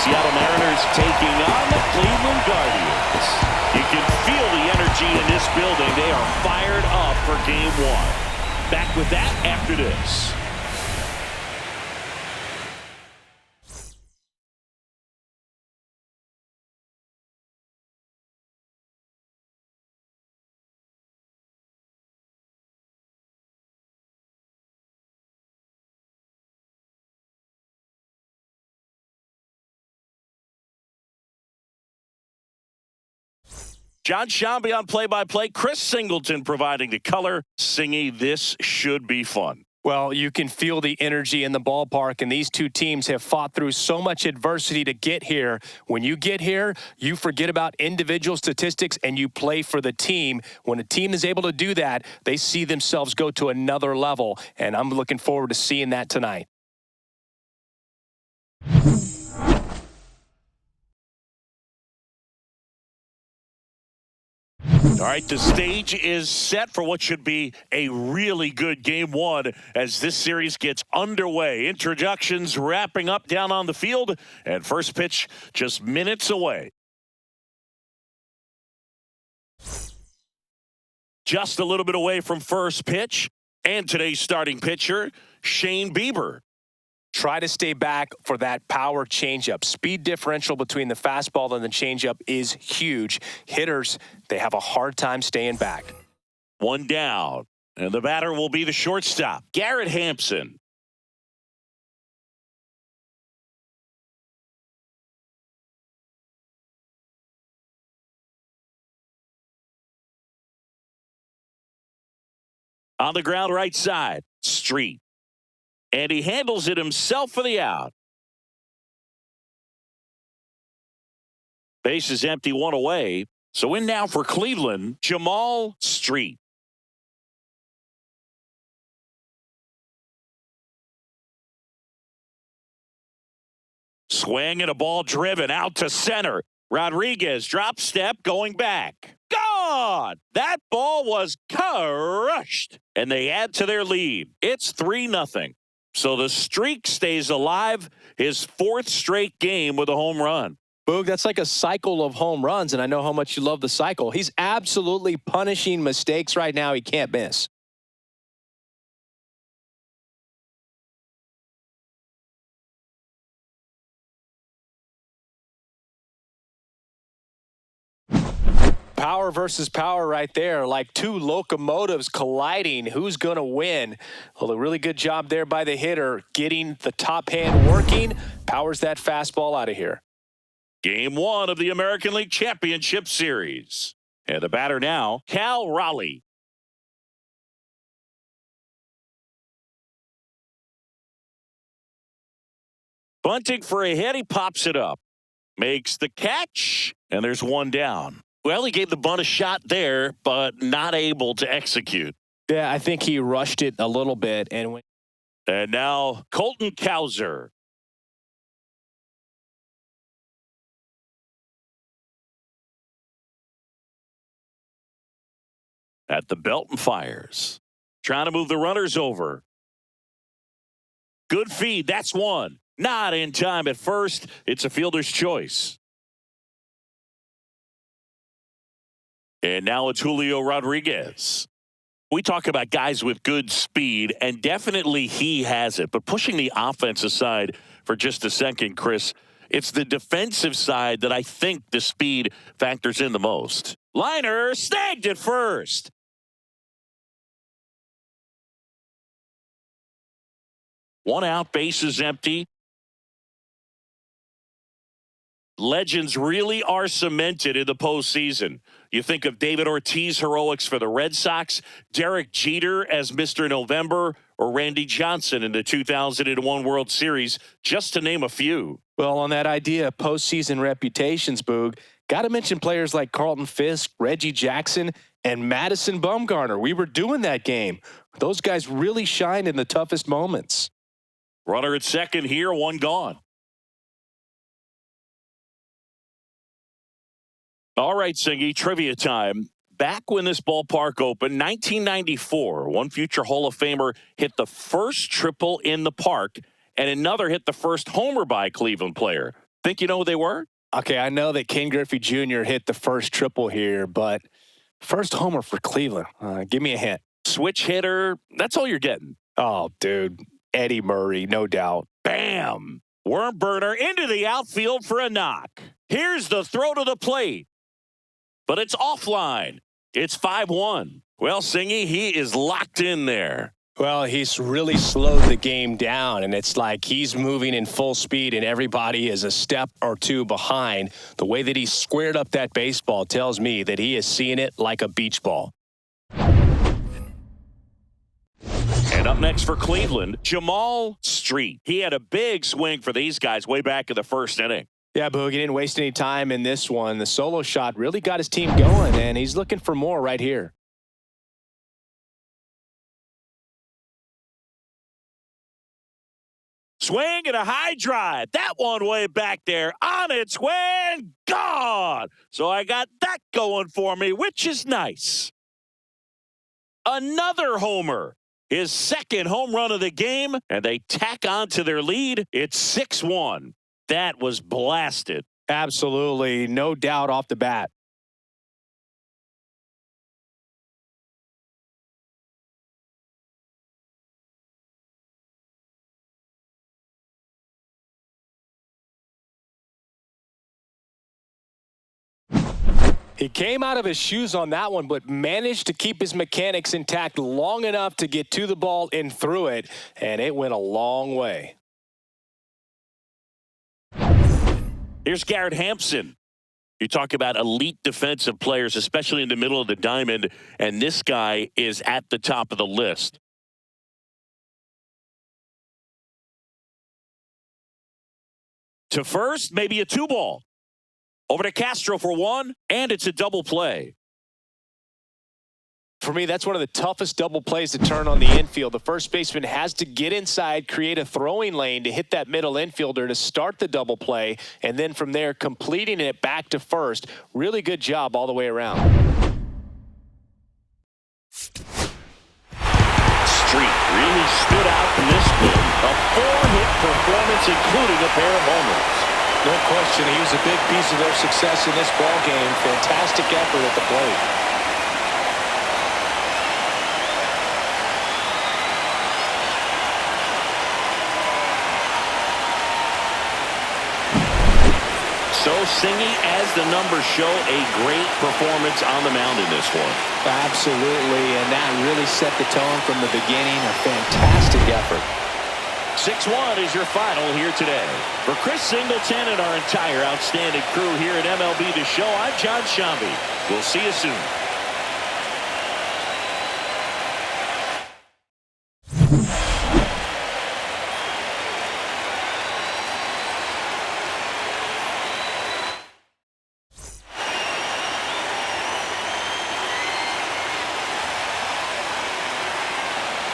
Seattle Mariners taking on the Cleveland Guardians. You can feel the energy in this building. They are fired up for Game 1. Back with that after this. John Shambi on play-by-play. Chris Singleton providing the color. Singy, this should be fun. Well, you can feel the energy in the ballpark, and these two teams have fought through so much adversity to get here. When you get here, you forget about individual statistics and you play for the team. When a team is able to do that, they see themselves go to another level, and I'm looking forward to seeing that tonight. All right, the stage is set for what should be a really good Game 1 as this series gets underway. Introductions wrapping up down on the field, and first pitch just minutes away. Just a little bit away from first pitch, and today's starting pitcher, Shane Bieber. Try to stay back for that power changeup. Speed differential between the fastball and the changeup is huge. Hitters, they have a hard time staying back. One down, and the batter will be the shortstop, Garrett Hampson. On the ground right side, Street. And he handles it himself for the out. Base is empty, one away. So in now for Cleveland, Jamaal Street. Swing and a ball driven out to center. Rodriguez drop step going back. Gone! That ball was crushed. And they add to their lead. It's 3-0. So the streak stays alive, his fourth straight game with a home run. Boog, that's like a cycle of home runs, and I know how much you love the cycle. He's absolutely punishing mistakes right now he can't miss. Power versus power right there, like two locomotives colliding. Who's going to win? Well, a really good job there by the hitter, getting the top hand working. Powers that fastball out of here. Game 1 of the American League Championship Series. And the batter now, Cal Raleigh. Bunting for a hit, he pops it up. Makes the catch, and there's one down. Well, he gave the bunt a shot there, but not able to execute. Yeah, I think he rushed it a little bit. And now Colton Cowser. At the belt and fires. Trying to move the runners over. Good feed. That's one. Not in time at first. It's a fielder's choice. And now it's Julio Rodriguez. We talk about guys with good speed, and definitely he has it. But pushing the offense aside for just a second, Chris, it's the defensive side that I think the speed factors in the most. Liner snagged at first. One out, base is empty. Legends really are cemented in the postseason. You think of David Ortiz heroics for the Red Sox, Derek Jeter as Mr. November, or Randy Johnson in the 2001 World Series, just to name a few. Well, on that idea of postseason reputations, Boog, got to mention players like Carlton Fisk, Reggie Jackson, and Madison Bumgarner. We were doing that game. Those guys really shined in the toughest moments. Runner at second here, one gone. All right, Singy, trivia time. Back when this ballpark opened, 1994, one future Hall of Famer hit the first triple in the park, and another hit the first homer by a Cleveland player. Think you know who they were? Okay, I know that Ken Griffey Jr. hit the first triple here, but first homer for Cleveland. Give me a hint. Switch hitter. That's all you're getting. Oh, dude. Eddie Murray, no doubt. Bam! Worm burner into the outfield for a knock. Here's the throw to the plate. But it's offline. It's 5-1. Well, Singy, he is locked in there. Well, he's really slowed the game down, and it's like he's moving in full speed, and everybody is a step or two behind. The way that he squared up that baseball tells me that he is seeing it like a beach ball. And up next for Cleveland, Jamaal Street. He had a big swing for these guys way back in the first inning. Yeah, Boog, he didn't waste any time in this one. The solo shot really got his team going, and he's looking for more right here. Swing and a high drive. That one way back there. On its way and gone. So I got that going for me, which is nice. Another homer. His second home run of the game, and they tack on to their lead. It's 6-1. That was blasted. Absolutely, no doubt off the bat. He came out of his shoes on that one, but managed to keep his mechanics intact long enough to get to the ball and through it, and it went a long way. Here's Garrett Hampson. You talk about elite defensive players, especially in the middle of the diamond, and this guy is at the top of the list. To first, maybe a 2-ball. Over to Castro for 1, and it's a double play. For me, that's one of the toughest double plays to turn on the infield. The first baseman has to get inside, create a throwing lane to hit that middle infielder to start the double play, and then from there, completing it back to first. Really good job all the way around. Street really stood out in this one. A 4-hit performance, including a pair of homers. No question, he was a big piece of their success in this ball game. Fantastic effort at the plate. So Singy, as the numbers show, a great performance on the mound in this one. Absolutely, and that really set the tone from the beginning. A fantastic effort. 6-1 is your final here today. For Chris Singleton and our entire outstanding crew here at MLB The Show, I'm John Shambi. We'll see you soon.